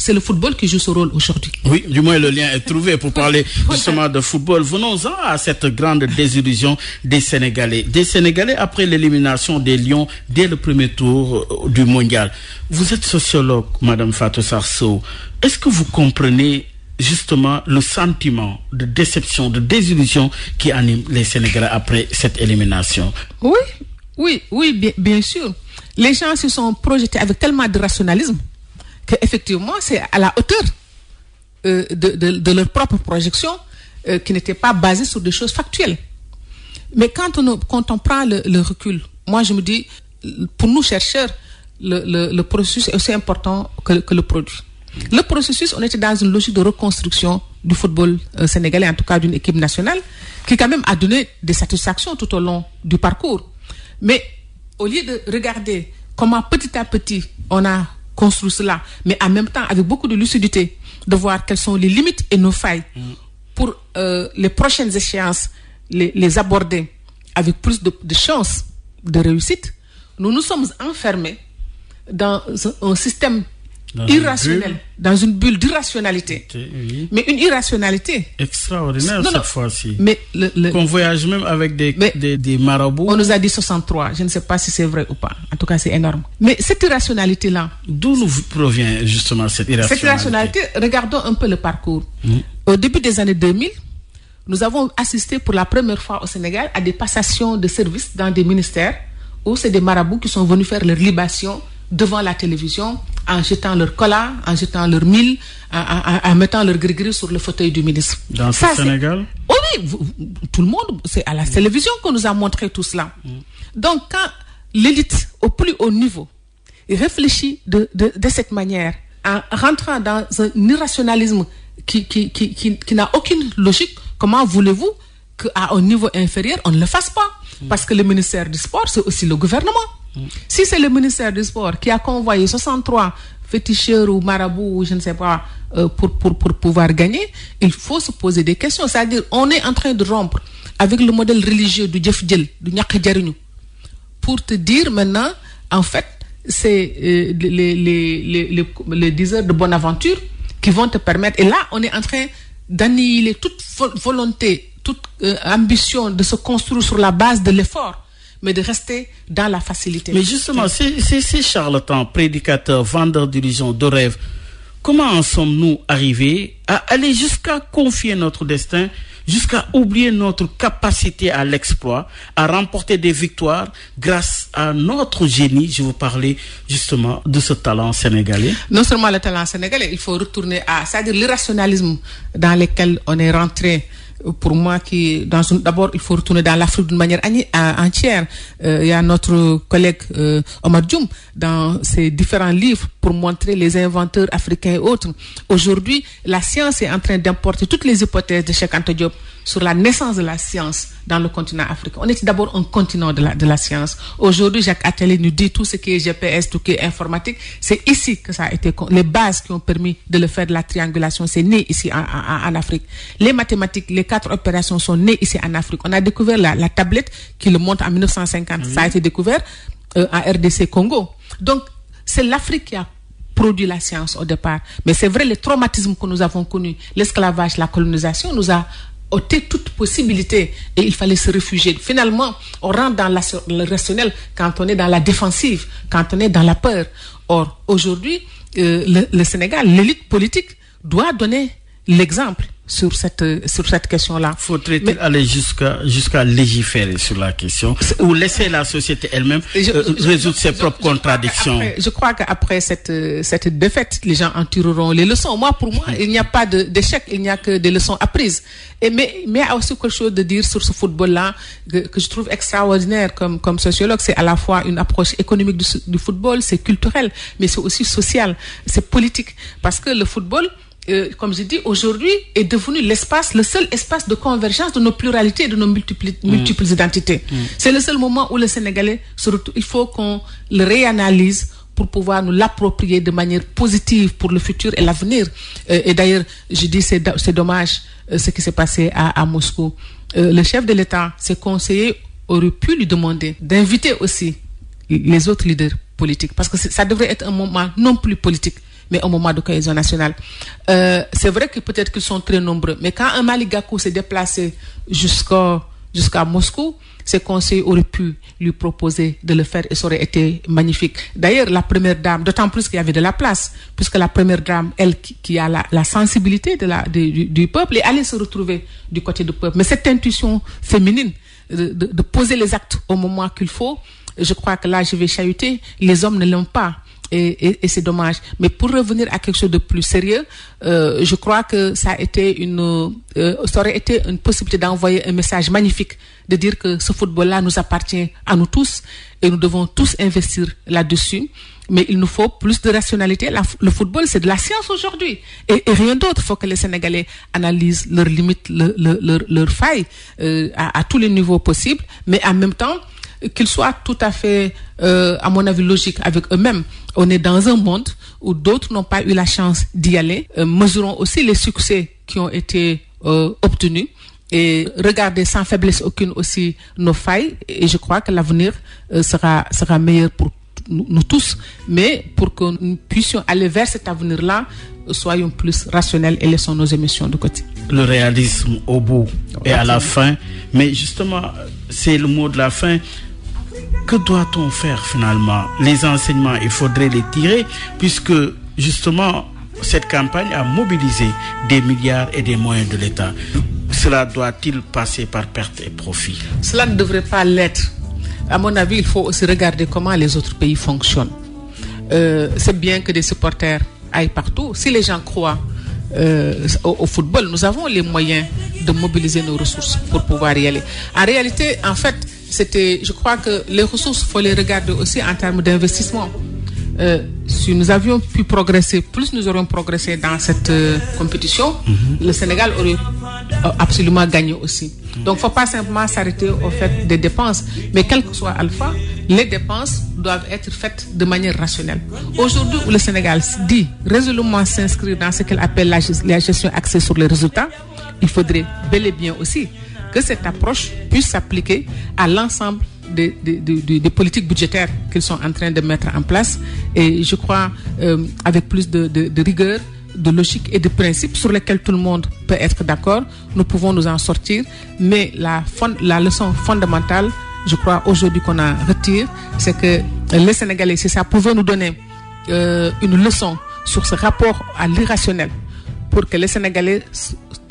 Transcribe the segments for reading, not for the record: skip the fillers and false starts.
c'est le football qui joue ce rôle aujourd'hui. Oui, du moins le lien est trouvé pour parler justement de football. Venons-en à cette grande désillusion des Sénégalais. Des Sénégalais après l'élimination des Lions dès le premier tour du mondial. Vous êtes sociologue, Madame Fatou Sarsow. Est-ce que vous comprenez justement le sentiment de déception, de désillusion qui anime les Sénégalais après cette élimination? Oui, bien sûr. Les gens se sont projetés avec tellement de rationalisme qu'effectivement, c'est à la hauteur de leur propre projection qui n'était pas basée sur des choses factuelles. Mais quand on prend le recul, moi je me dis, pour nous chercheurs, le processus est aussi important que le produit. Le processus, on était dans une logique de reconstruction du football sénégalais, en tout cas d'une équipe nationale, qui quand même a donné des satisfactions tout au long du parcours. Mais au lieu de regarder comment petit à petit on a construit cela, mais en même temps avec beaucoup de lucidité, de voir quelles sont les limites et nos failles pour les prochaines échéances, les aborder avec plus de chances de réussite, nous nous sommes enfermés dans un système irrationnel, dans une bulle d'irrationalité. Oui. Mais une irrationalité extraordinaire cette fois-ci. Mais qu'on voyage même avec des marabouts. On nous a dit 63, je ne sais pas si c'est vrai ou pas. En tout cas, c'est énorme. Mais cette irrationalité-là... D'où nous provient justement cette irrationalité? Cette irrationalité, regardons un peu le parcours. Au début des années 2000, nous avons assisté pour la première fois au Sénégal à des passations de services dans des ministères où c'est des marabouts qui sont venus faire leur libation devant la télévision, en jetant leur cola, en jetant leur mille, en mettant leur gris-gris sur le fauteuil du ministre. Dans ce Sénégal? Oui, tout le monde, c'est à la télévision qu'on nous a montré tout cela. Donc, quand l'élite, au plus haut niveau, réfléchit de cette manière, en rentrant dans un irrationalisme qui n'a aucune logique, comment voulez-vous qu'à un niveau inférieur, on ne le fasse pas? Parce que le ministère du Sport, c'est aussi le gouvernement. Si c'est le ministère du Sport qui a convoyé 63 féticheurs ou marabouts, ou je ne sais pas, pour pouvoir gagner, il faut se poser des questions. C'est-à-dire, on est en train de rompre avec le modèle religieux du Djef Djel, du Nyak Djarignou, pour te dire maintenant, en fait, c'est les 10 heures de bonne aventure qui vont te permettre. Et là, on est en train d'annihiler toute volonté, toute ambition de se construire sur la base de l'effort, mais de rester dans la facilité. Mais justement, ces charlatans, prédicateurs, vendeurs d'illusions, de rêves, comment en sommes-nous arrivés à aller jusqu'à confier notre destin, jusqu'à oublier notre capacité à l'exploit, à remporter des victoires grâce à notre génie? Je vous parlais justement de ce talent sénégalais. Non seulement le talent sénégalais, il faut retourner c'est-à-dire l'irrationalisme dans lequel on est rentré. Pour moi, d'abord, il faut retourner dans l'Afrique d'une manière entière. Il y a notre collègue Omar Dioum dans ses différents livres pour montrer les inventeurs africains et autres. Aujourd'hui, la science est en train d'importer toutes les hypothèses de Cheikh Anta Diop sur la naissance de la science dans le continent africain. On était d'abord un continent de la science. Aujourd'hui, Jacques Attali nous dit tout ce qui est GPS, tout ce qui est informatique. C'est ici que ça a été, les bases qui ont permis de le faire, de la triangulation, c'est né ici en Afrique. Les mathématiques, les 4 opérations sont nées ici en Afrique. On a découvert la tablette qui le montre en 1950. Ça a été découvert en RDC Congo. Donc, c'est l'Afrique qui a produit la science au départ. Mais c'est vrai, les traumatismes que nous avons connus, l'esclavage, la colonisation, nous a ôté toute possibilité et il fallait se réfugier. Finalement, on rentre dans le rationnel quand on est dans la défensive, quand on est dans la peur. Or, aujourd'hui, le Sénégal, l'élite politique doit donner l'exemple sur cette question-là. Faudrait-il aller jusqu'à légiférer sur la question ou laisser la société elle-même résoudre ses propres contradictions? Je crois qu'après cette défaite, les gens en tireront les leçons. Pour moi, il n'y a pas d'échec, il n'y a que des leçons apprises. Mais il y a aussi quelque chose de dire sur ce football-là que je trouve extraordinaire comme sociologue. C'est à la fois une approche économique du football, c'est culturel, mais c'est aussi social, c'est politique. Parce que le football, comme je dis, aujourd'hui est devenu le seul espace de convergence de nos pluralités et de nos multiples identités. C'est le seul moment où le Sénégalais il faut qu'on le réanalyse pour pouvoir nous l'approprier de manière positive pour le futur et l'avenir. Et d'ailleurs, je dis c'est dommage ce qui s'est passé à Moscou. Le chef de l'État, ses conseillers auraient pu lui demander d'inviter aussi les autres leaders politiques, parce que ça devrait être un moment non plus politique, mais un moment de cohésion nationale. C'est vrai que peut-être qu'ils sont très nombreux, mais quand un Malick Gakou s'est déplacé jusqu'à Moscou, ses conseillers auraient pu lui proposer de le faire et ça aurait été magnifique. D'ailleurs, la première dame, d'autant plus qu'il y avait de la place, puisque la première dame, elle qui a la sensibilité du peuple, est allée se retrouver du côté du peuple. Mais cette intuition féminine de poser les actes au moment qu'il faut, je crois que là, je vais chahuter, les hommes ne l'aiment pas. Et c'est dommage. Mais pour revenir à quelque chose de plus sérieux, je crois que ça aurait été une possibilité d'envoyer un message magnifique, de dire que ce football-là nous appartient à nous tous et nous devons tous investir là-dessus. Mais il nous faut plus de rationalité. Le football, c'est de la science aujourd'hui. Et rien d'autre. Il faut que les Sénégalais analysent leurs limites, leurs failles à tous les niveaux possibles. Mais en même temps, qu'ils soient tout à fait, à mon avis, logiques avec eux-mêmes. On est dans un monde où d'autres n'ont pas eu la chance d'y aller. Mesurons aussi les succès qui ont été obtenus et regardez sans faiblesse aucune aussi nos failles. Et je crois que l'avenir sera meilleur pour nous tous. Mais pour que nous puissions aller vers cet avenir-là, soyons plus rationnels et laissons nos émotions de côté. Le réalisme au bout et à la fin. Mais justement, c'est le mot de la fin. Que doit-on faire finalement? Les enseignements, il faudrait les tirer puisque justement cette campagne a mobilisé des milliards et des moyens de l'État. Cela doit-il passer par perte et profit? Cela ne devrait pas l'être. À mon avis, il faut aussi regarder comment les autres pays fonctionnent. C'est bien que des supporters aillent partout. Si les gens croient au football, nous avons les moyens de mobiliser nos ressources pour pouvoir y aller. En réalité, en fait, je crois que les ressources, il faut les regarder aussi en termes d'investissement. Si nous avions pu progresser, plus nous aurions progressé dans cette compétition, le Sénégal aurait absolument gagné aussi. Donc, il ne faut pas simplement s'arrêter au fait des dépenses, mais quel que soit Alpha, les dépenses doivent être faites de manière rationnelle. Aujourd'hui, où le Sénégal dit résolument s'inscrire dans ce qu'elle appelle la gestion axée sur les résultats, il faudrait bel et bien aussi que cette approche puisse s'appliquer à l'ensemble des politiques budgétaires qu'ils sont en train de mettre en place. Et je crois, avec plus de rigueur, de logique et de principes sur lesquels tout le monde peut être d'accord, nous pouvons nous en sortir. Mais la leçon fondamentale, je crois, aujourd'hui qu'on en retire, c'est que les Sénégalais, si ça pouvait nous donner une leçon sur ce rapport à l'irrationnel, pour que les Sénégalais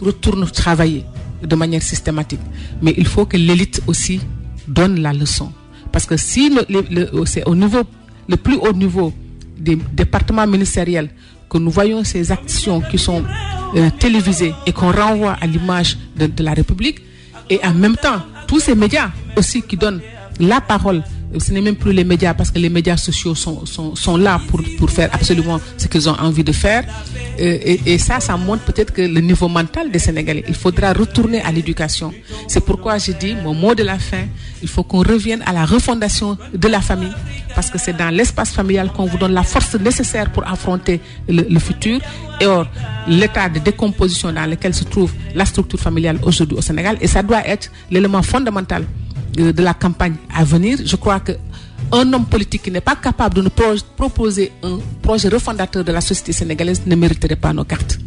retournent travailler de manière systématique. Mais il faut que l'élite aussi donne la leçon. Parce que si c'est le plus haut niveau des départements ministériels que nous voyons ces actions qui sont télévisées et qu'on renvoie à l'image de la République, et en même temps, tous ces médias aussi qui donnent la parole, ce n'est même plus les médias parce que les médias sociaux sont là pour faire absolument ce qu'ils ont envie de faire. Et ça montre peut-être que le niveau mental des Sénégalais, il faudra retourner à l'éducation. C'est pourquoi j'ai dit, mon mot de la fin, il faut qu'on revienne à la refondation de la famille parce que c'est dans l'espace familial qu'on vous donne la force nécessaire pour affronter le futur. Et or, l'état de décomposition dans lequel se trouve la structure familiale aujourd'hui au Sénégal, et ça doit être l'élément fondamental de la campagne à venir. Je crois qu'un homme politique qui n'est pas capable de nous proposer un projet refondateur de la société sénégalaise ne mériterait pas nos cartes.